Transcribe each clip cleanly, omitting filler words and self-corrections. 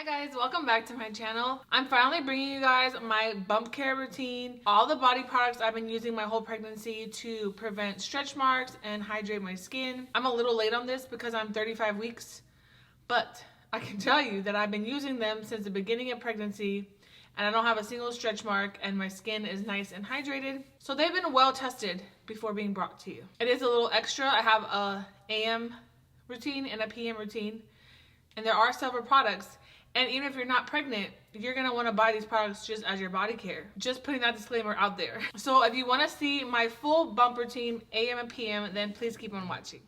Hi guys, welcome back to my channel. I'm finally bringing you guys my bump care routine, all the body products I've been using my whole pregnancy to prevent stretch marks and hydrate my skin. I'm a little late on this because I'm 35 weeks, but I can tell you that I've been using them since the beginning of pregnancy and I don't have a single stretch mark and my skin is nice and hydrated. So they've been well tested before being brought to you. It is a little extra. I have a AM routine and a PM routine, and there are several products. And even if you're not pregnant, you're going to want to buy these products just as your body care. Just putting that disclaimer out there. So if you want to see my full bump routine, AM and PM, then please keep on watching.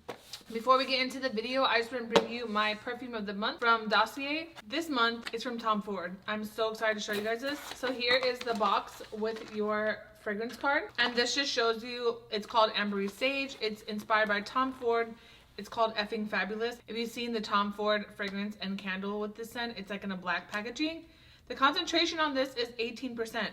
Before we get into the video, I just want to bring you my perfume of the month from Dossier. This month is from Tom Ford. I'm so excited to show you guys this. So here is the box with your fragrance card. And this just shows you, it's called Ambery Sage. It's inspired by Tom Ford. It's called Effing Fabulous. If you've seen the Tom Ford fragrance and candle with this scent, it's like in a black packaging. The concentration on this is 18%.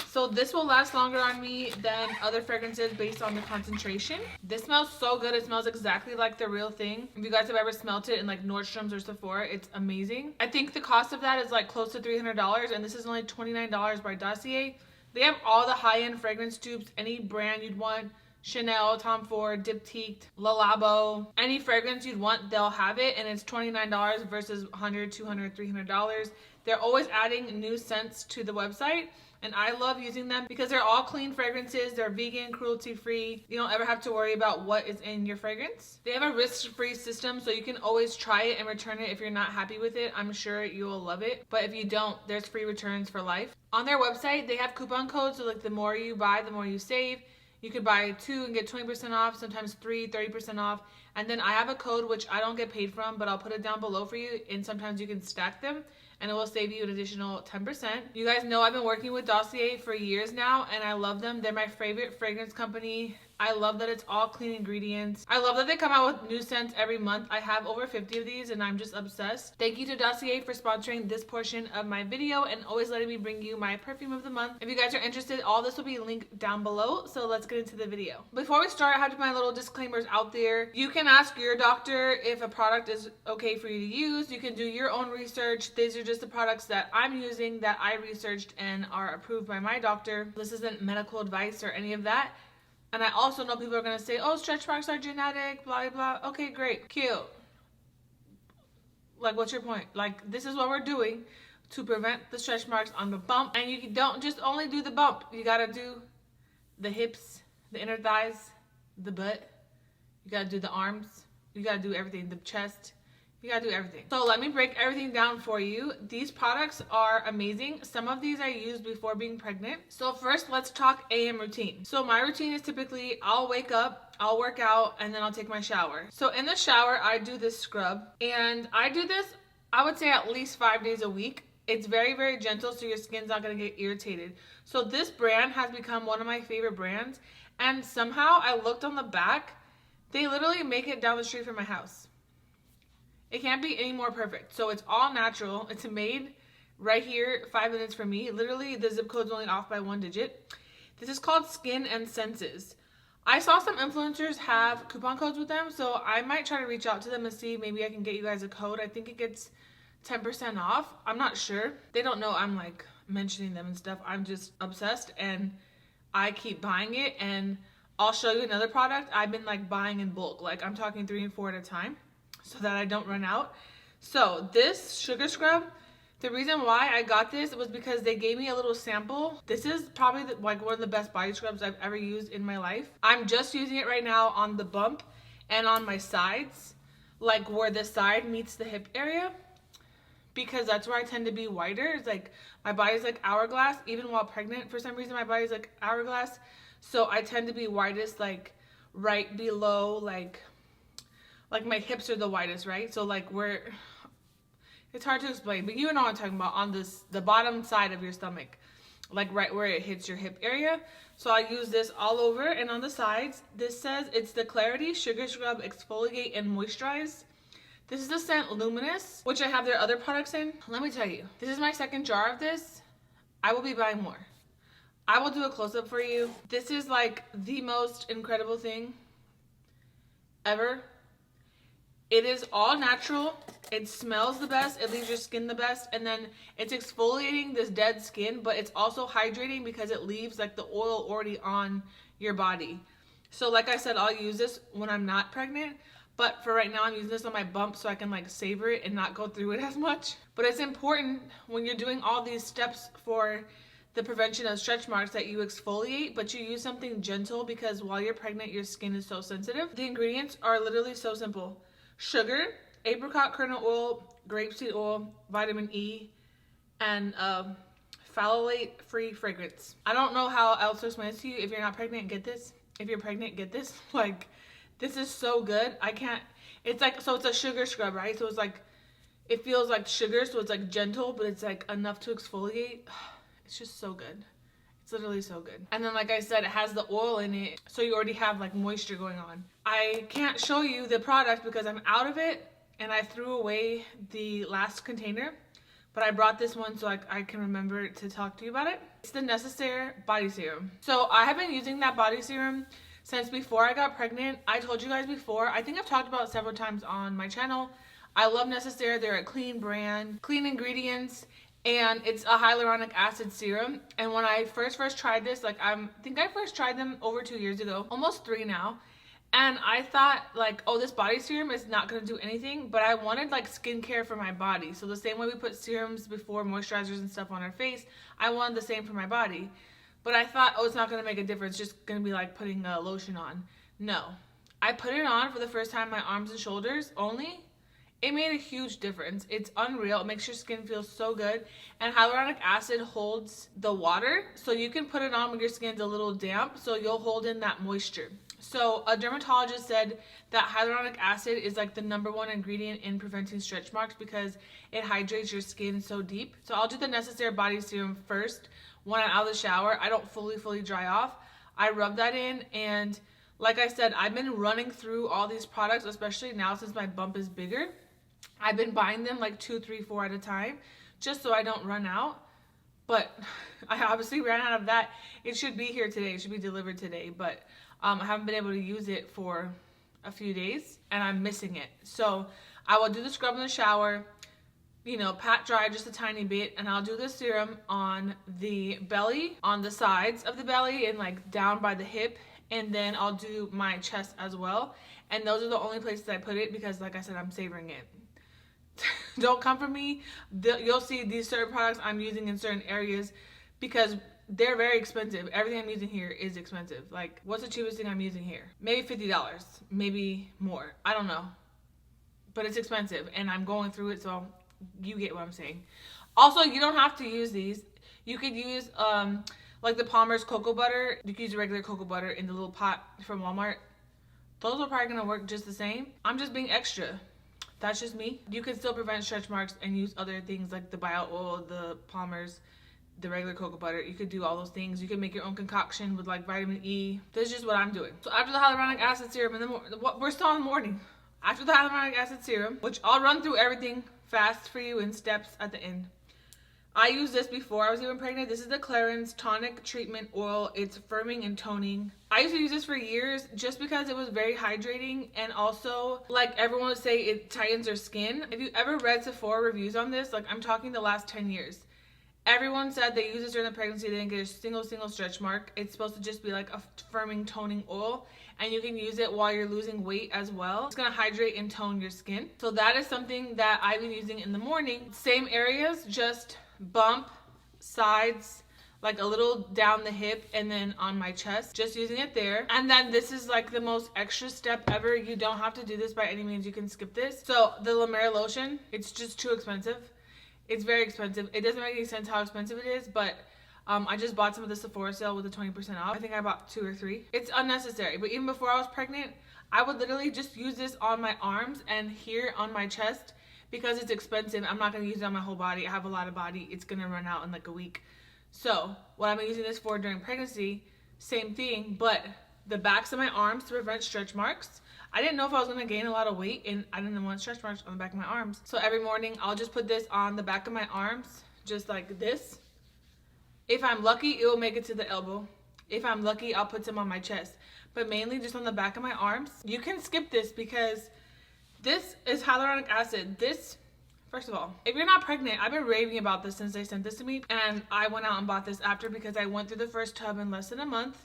So this will last longer on me than other fragrances based on the concentration. This smells so good. It smells exactly like the real thing. If you guys have ever smelled it in like Nordstrom's or Sephora, it's amazing. I think the cost of that is like close to $300, and this is only $29 by Dossier. They have all the high-end fragrance tubes, any brand you'd want. Chanel, Tom Ford, Diptyque, Le Labo, any fragrance you'd want, they'll have it, and it's $29 versus $100, $200, $300. They're always adding new scents to the website, and I love using them because they're all clean fragrances. They're vegan, cruelty-free. You don't ever have to worry about what is in your fragrance. They have a risk-free system, so you can always try it and return it if you're not happy with it. I'm sure you'll love it, but if you don't, there's free returns for life. On their website, they have coupon codes, so like the more you buy, the more you save. You could buy 2 and get 20% off, sometimes 3, 30% off. And then I have a code which I don't get paid from, but I'll put it down below for you. And sometimes you can stack them and it will save you an additional 10%. You guys know I've been working with Dossier for years now and I love them. They're my favorite fragrance company. I love that it's all clean ingredients. I love that they come out with new scents every month. I have over 50 of these and I'm just obsessed. Thank you to Dossier for sponsoring this portion of my video and always letting me bring you my perfume of the month. If you guys are interested, all this will be linked down below. So let's get into the video. Before we start, I have to put my little disclaimers out there. You can ask your doctor if a product is okay for you to use. You can do your own research. These are just the products that I'm using that I researched and are approved by my doctor. This isn't medical advice or any of that. And I also know people are going to say, oh, stretch marks are genetic, blah, blah, blah. Okay, great, cute. Like, what's your point? Like, this is what we're doing to prevent the stretch marks on the bump. And you don't just only do the bump. You got to do the hips, the inner thighs, the butt. You got to do the arms. You got to do everything, the chest. You gotta do everything. So let me break everything down for you. These products are amazing. Some of these I used before being pregnant. So first, let's talk AM routine. So my routine is typically I'll wake up, I'll work out, and then I'll take my shower. So in the shower, I do this scrub. And I do this, I would say at least 5 days a week. It's very, very gentle, so your skin's not gonna get irritated. So this brand has become one of my favorite brands. And somehow I looked on the back, they literally make it down the street from my house. It can't be any more perfect. So it's all natural. It's made right here, 5 minutes from me. Literally, the zip code's only off by 1 digit. This is called Skin and Senses. I saw some influencers have coupon codes with them, so I might try to reach out to them and see maybe I can get you guys a code. I think it gets 10% off. I'm not sure. They don't know I'm like mentioning them and stuff. I'm just obsessed and I keep buying it, and I'll show you another product I've been like buying in bulk. Like I'm talking 3 and 4 at a time, so that I don't run out. So this sugar scrub, the reason why I got this was because they gave me a little sample. This is probably like one of the best body scrubs I've ever used in my life. I'm just using it right now on the bump and on my sides, like where the side meets the hip area, because that's where I tend to be whiter. It's like my body's like hourglass. Even while pregnant, for some reason my body's like hourglass. So I tend to be whitest like right below like my hips are the widest, right? So like where, it's hard to explain, but you know what I'm talking about, on the bottom side of your stomach, like right where it hits your hip area. So I use this all over, and on the sides, this says it's the Clarity Sugar Scrub Exfoliate and Moisturize. This is the scent Luminous, which I have their other products in. Let me tell you, this is my second jar of this. I will be buying more. I will do a close-up for you. This is like the most incredible thing ever. It is all natural. It smells the best. It leaves your skin the best. And then it's exfoliating this dead skin, but it's also hydrating because it leaves like the oil already on your body. So like I said, I'll use this when I'm not pregnant. But for right now, I'm using this on my bump so I can like savor it and not go through it as much. But it's important when you're doing all these steps for the prevention of stretch marks that you exfoliate, but you use something gentle because while you're pregnant, your skin is so sensitive. The ingredients are literally so simple. Sugar, apricot kernel oil, grapeseed oil, vitamin E, and phthalate-free fragrance. I don't know how else to explain this to you. If you're not pregnant, get this. If you're pregnant, get this. Like, this is so good. I can't, it's like, so it's a sugar scrub, right? So it's like, it feels like sugar, so it's like gentle, but it's like enough to exfoliate. It's just so good. It's literally so good. And then like I said, it has the oil in it, so you already have like moisture going on. I can't show you the product because I'm out of it and I threw away the last container, but I brought this one so I can remember to talk to you about it. It's the Necessaire body serum. So I have been using that body serum since before I got pregnant. I told you guys before, I think I've talked about it several times on my channel. I love Necessaire. They're a clean brand, clean ingredients, and it's a hyaluronic acid serum. And when I first tried this, like I think I first tried them over 2 years ago, almost 3 now. And I thought like, oh, this body serum is not going to do anything, but I wanted like skincare for my body. So the same way we put serums before moisturizers and stuff on our face, I wanted the same for my body. But I thought, oh, it's not going to make a difference. It's just going to be like putting a lotion on. No. I put it on for the first time, my arms and shoulders only. It made a huge difference. It's unreal. It makes your skin feel so good. And hyaluronic acid holds the water. So you can put it on when your skin's a little damp. So you'll hold in that moisture. So a dermatologist said that hyaluronic acid is like the #1 ingredient in preventing stretch marks because it hydrates your skin so deep. So I'll do the Necessaire body serum first when I'm out of the shower. I don't fully dry off. I rub that in, and like I said, I've been running through all these products, especially now since my bump is bigger. I've been buying them like 2, 3, 4 at a time just so I don't run out. But I obviously ran out of that. It should be here today. It should be delivered today. But I haven't been able to use it for a few days and I'm missing it. So I will do the scrub in the shower, you know, pat dry just a tiny bit, and I'll do the serum on the belly, on the sides of the belly, and like down by the hip. And then I'll do my chest as well. And those are the only places I put it because, like I said, I'm savoring it. Don't come for me. You'll see these certain products I'm using in certain areas because they're very expensive. Everything I'm using here is expensive. Like, what's the cheapest thing I'm using here? Maybe $50, maybe more. I don't know. But it's expensive and I'm going through it, so you get what I'm saying. Also, you don't have to use these. You could use like the Palmer's cocoa butter. You could use regular cocoa butter in the little pot from Walmart. Those are probably gonna work just the same. I'm just being extra. That's just me. You can still prevent stretch marks and use other things like the bio oil, the Palmer's, the regular cocoa butter. You could do all those things. You can make your own concoction with like vitamin E. This is just what I'm doing. So after the hyaluronic acid serum in the morning, we're still in the morning. After the hyaluronic acid serum, which I'll run through everything fast for you in steps at the end. I used this before I was even pregnant. This is the Clarins Tonic Treatment Oil. It's firming and toning. I used to use this for years just because it was very hydrating, and also, like everyone would say, it tightens your skin. If you ever read Sephora reviews on this, like I'm talking the last 10 years, everyone said they used this during the pregnancy. They didn't get a single stretch mark. It's supposed to just be like a firming, toning oil, and you can use it while you're losing weight as well. It's gonna hydrate and tone your skin. So that is something that I've been using in the morning. Same areas, just bump, sides, like a little down the hip, and then on my chest, just using it there. And then this is like the most extra step ever. You don't have to do this by any means. You can skip this. So the La Mer lotion, it's just too expensive. It's very expensive. It doesn't make any sense how expensive it is, but I just bought some of the Sephora sale with the 20% off. I think I bought 2 or 3. It's unnecessary, but even before I was pregnant, I would literally just use this on my arms and here on my chest because it's expensive. I'm not going to use it on my whole body. I have a lot of body. It's going to run out in like a week. So what I've been using this for during pregnancy, same thing, but the backs of my arms to prevent stretch marks. I didn't know if I was going to gain a lot of weight, and I didn't want stretch marks on the back of my arms. So every morning I'll just put this on the back of my arms, just like this. If I'm lucky, it will make it to the elbow. If I'm lucky, I'll put some on my chest, but mainly just on the back of my arms. You can skip this because This is hyaluronic acid. This, first of all, if you're not pregnant, I've been raving about this since they sent this to me, and I went out and bought this after because I went through the first tub in less than a month.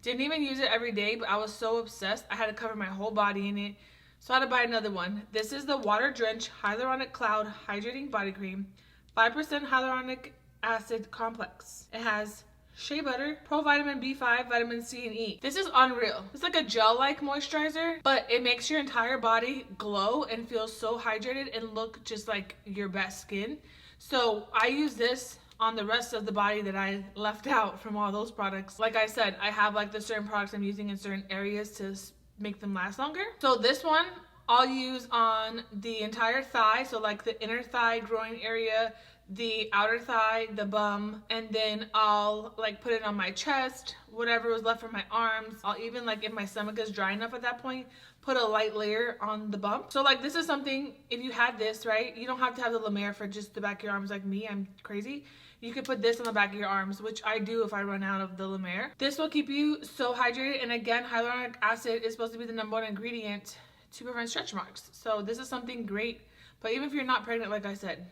Didn't even use it every day, but I was so obsessed. I had to cover my whole body in it, so I had to buy another one. This is the Water Drench Hyaluronic Cloud Hydrating Body Cream, 5% hyaluronic acid complex. It has shea butter, provitamin B5, vitamin C, and E. This is unreal. It's like a gel-like moisturizer, but it makes your entire body glow and feel so hydrated and look just like your best skin. So I use this on the rest of the body that I left out from all those products. Like I said, I have like the certain products I'm using in certain areas to make them last longer. So this one I'll use on the entire thigh, so like the inner thigh, groin area, the outer thigh, the bum, and then I'll like put it on my chest, whatever was left from my arms. I'll even, like, if my stomach is dry enough at that point, put a light layer on the bump. So like this is something, if you had this, right, you don't have to have the La Mer for just the back of your arms like me. I'm crazy. You could put this on the back of your arms, which I do if I run out of the La Mer. This will keep you so hydrated, and again, hyaluronic acid is supposed to be the #1 ingredient to prevent stretch marks. So this is something great. But even if you're not pregnant, like I said,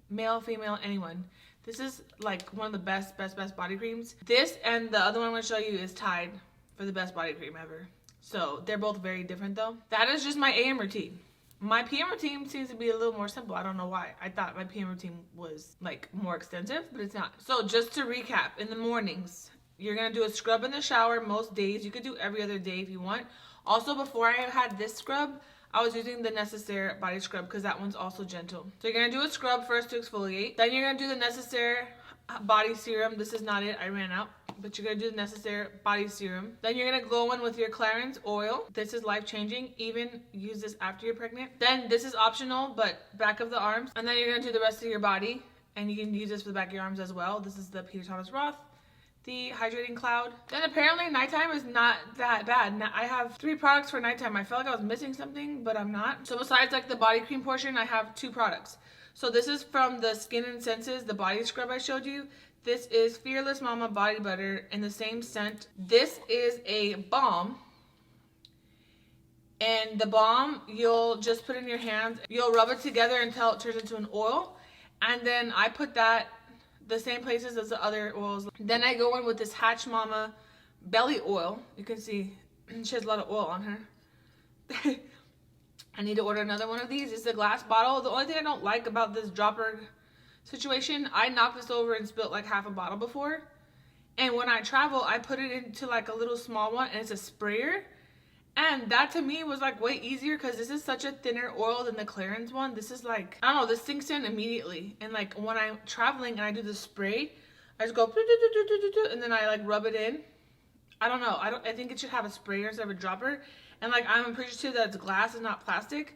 male, female, anyone, this is like one of the best body creams. This and the other one I'm going to show you is tied for the best body cream ever. So they're both very different though. That is just my AM routine. My PM routine seems to be a little more simple. I don't know why. I thought my PM routine was like more extensive, but it's not. So just to recap, in the mornings, you're going to do a scrub in the shower most days. You could do every other day if you want. Also, before I had this scrub, I was using the Necessaire body scrub because that one's also gentle. So you're going to do a scrub first to exfoliate. Then you're going to do the Necessaire body serum. This is not it. I ran out. But you're going to do the Necessaire body serum. Then you're going to glow in with your Clarins oil. This is life-changing. Even use this after you're pregnant. Then this is optional, but back of the arms. And then you're going to do the rest of your body. And you can use this for the back of your arms as well. This is the Peter Thomas Roth, the hydrating cloud. Then apparently nighttime is not that bad. Now, I have 3 products for nighttime. I felt like I was missing something, but I'm not. So besides like the body cream portion, I have 2 products. So this is from the Skin and Senses, the body scrub I showed you. This is Fearless Mama body butter in the same scent. This is a balm. And the balm, you'll just put in your hands. You'll rub it together until it turns into an oil. And then I put that the same places as the other oils. Then I go in with this Hatch Mama belly oil. You can see she has a lot of oil on her. I need to order another one of these. It's a glass bottle. The only thing I don't like about this dropper situation, I knocked this over and spilled like half a bottle before. And when I travel, I put it into like a little small one, and it's a sprayer. And that to me was like way easier because this is such a thinner oil than the Clarins one. This is like, I don't know, this sinks in immediately. And like when I'm traveling and I do the spray, I just go and then I like rub it in. I don't know. I think it should have a sprayer instead of a dropper. And like I'm pretty sure that it's glass and not plastic.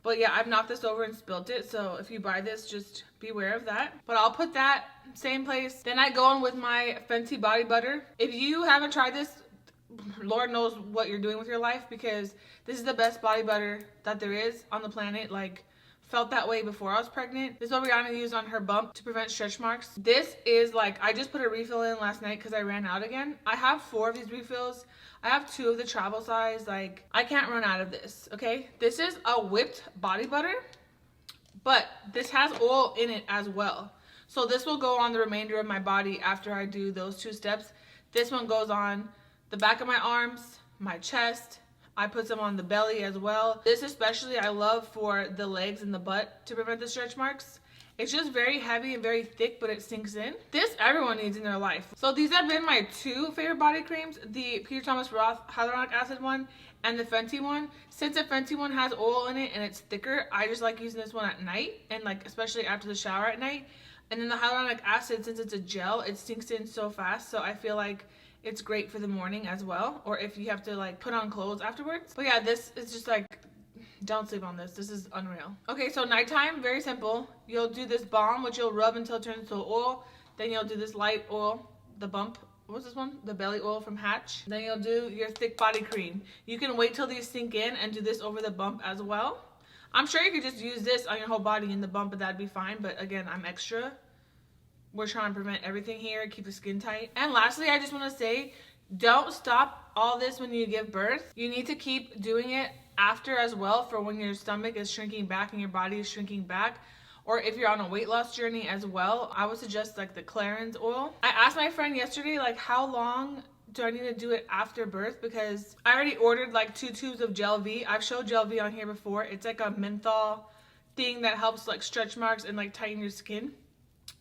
But yeah, I've knocked this over and spilt it. So if you buy this, just beware of that. But I'll put that same place. Then I go in with my Fenty body butter. If you haven't tried this, Lord knows what you're doing with your life, because this is the best body butter that there is on the planet. Like, felt that way before I was pregnant. This is what Rihanna used on her bump to prevent stretch marks. This is like, I just put a refill in last night because I ran out again. I have 4 of these refills. I have 2 of the travel size. Like, I can't run out of this, okay? This is a whipped body butter, but this has oil in it as well. So this will go on the remainder of my body after I do those 2 steps. This one goes on the back of my arms, my chest. I put some on the belly as well. This especially I love for the legs and the butt to prevent the stretch marks. It's just very heavy and very thick, but it sinks in. This everyone needs in their life. So these have been my 2 favorite body creams, the Peter Thomas Roth hyaluronic acid one and the Fenty one. Since the Fenty one has oil in it and it's thicker, I just like using this one at night, and like especially after the shower at night. And then the hyaluronic acid, since it's a gel, it sinks in so fast, so I feel like it's great for the morning as well, or if you have to like put on clothes afterwards. But yeah, this is just like, don't sleep on this. This is unreal. Okay, so nighttime, very simple. You'll do this balm, which you'll rub until it turns into oil. Then you'll do this light oil, the bump. What's this one? The belly oil from Hatch. Then you'll do your thick body cream. You can wait till these sink in and do this over the bump as well. I'm sure you could just use this on your whole body in the bump, but that'd be fine. But again, I'm extra. We're trying to prevent everything here, keep the skin tight. And lastly, I just want to say, don't stop all this when you give birth. You need to keep doing it after as well for when your stomach is shrinking back and your body is shrinking back. Or if you're on a weight loss journey as well, I would suggest like the Clarins oil. I asked my friend yesterday, like, how long do I need to do it after birth? Because I already ordered like 2 tubes of Gel V. I've showed Gel V on here before. It's like a menthol thing that helps like stretch marks and like tighten your skin.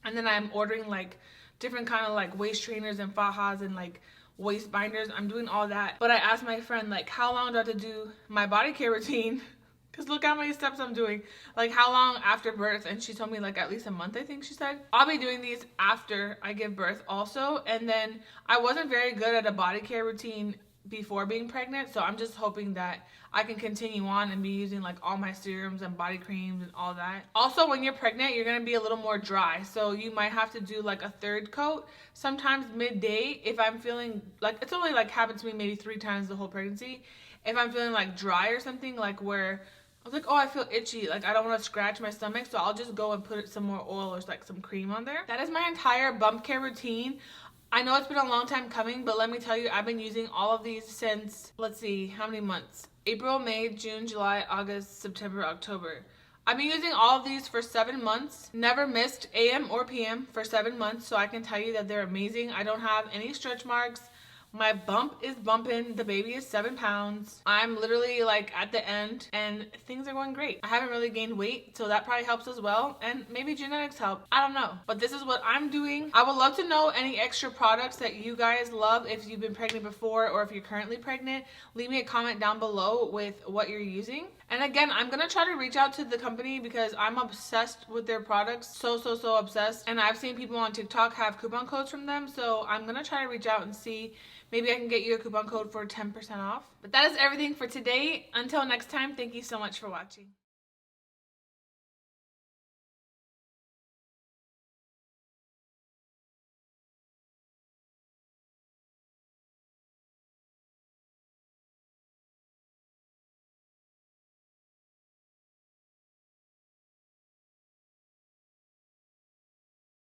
And then I'm ordering like different kind of like waist trainers and fajas and like waist binders. I'm doing all that. But I asked my friend, like, how long do I have to do my body care routine? Because look how many steps I'm doing. Like, how long after birth? And she told me like at least a month, I think she said. I'll be doing these after I give birth also. And then I wasn't very good at a body care routine before being pregnant, so I'm just hoping that I can continue on and be using like all my serums and body creams and all that. Also, when you're pregnant, you're gonna be a little more dry, so you might have to do like a 3rd coat sometimes midday if I'm feeling like, it's only like happened to me maybe 3 times the whole pregnancy. If I'm feeling like dry or something, like where I was like, oh, I feel itchy, like I don't want to scratch my stomach, so I'll just go and put some more oil or like some cream on there. That is my entire bump care routine. I know it's been a long time coming, but let me tell you, I've been using all of these since, let's see, how many months? April, May, June, July, August, September, October. I've been using all of these for 7 months. Never missed AM or PM for 7 months, so I can tell you that they're amazing. I don't have any stretch marks. My bump is bumping. The baby is 7 pounds. I'm literally like at the end and things are going great. I haven't really gained weight, so that probably helps as well. And maybe genetics help. I don't know. But this is what I'm doing. I would love to know any extra products that you guys love if you've been pregnant before or if you're currently pregnant. Leave me a comment down below with what you're using. And again, I'm gonna try to reach out to the company because I'm obsessed with their products. So obsessed. And I've seen people on TikTok have coupon codes from them. So I'm gonna try to reach out and see. Maybe I can get you a coupon code for 10% off. But that is everything for today. Until next time, thank you so much for watching.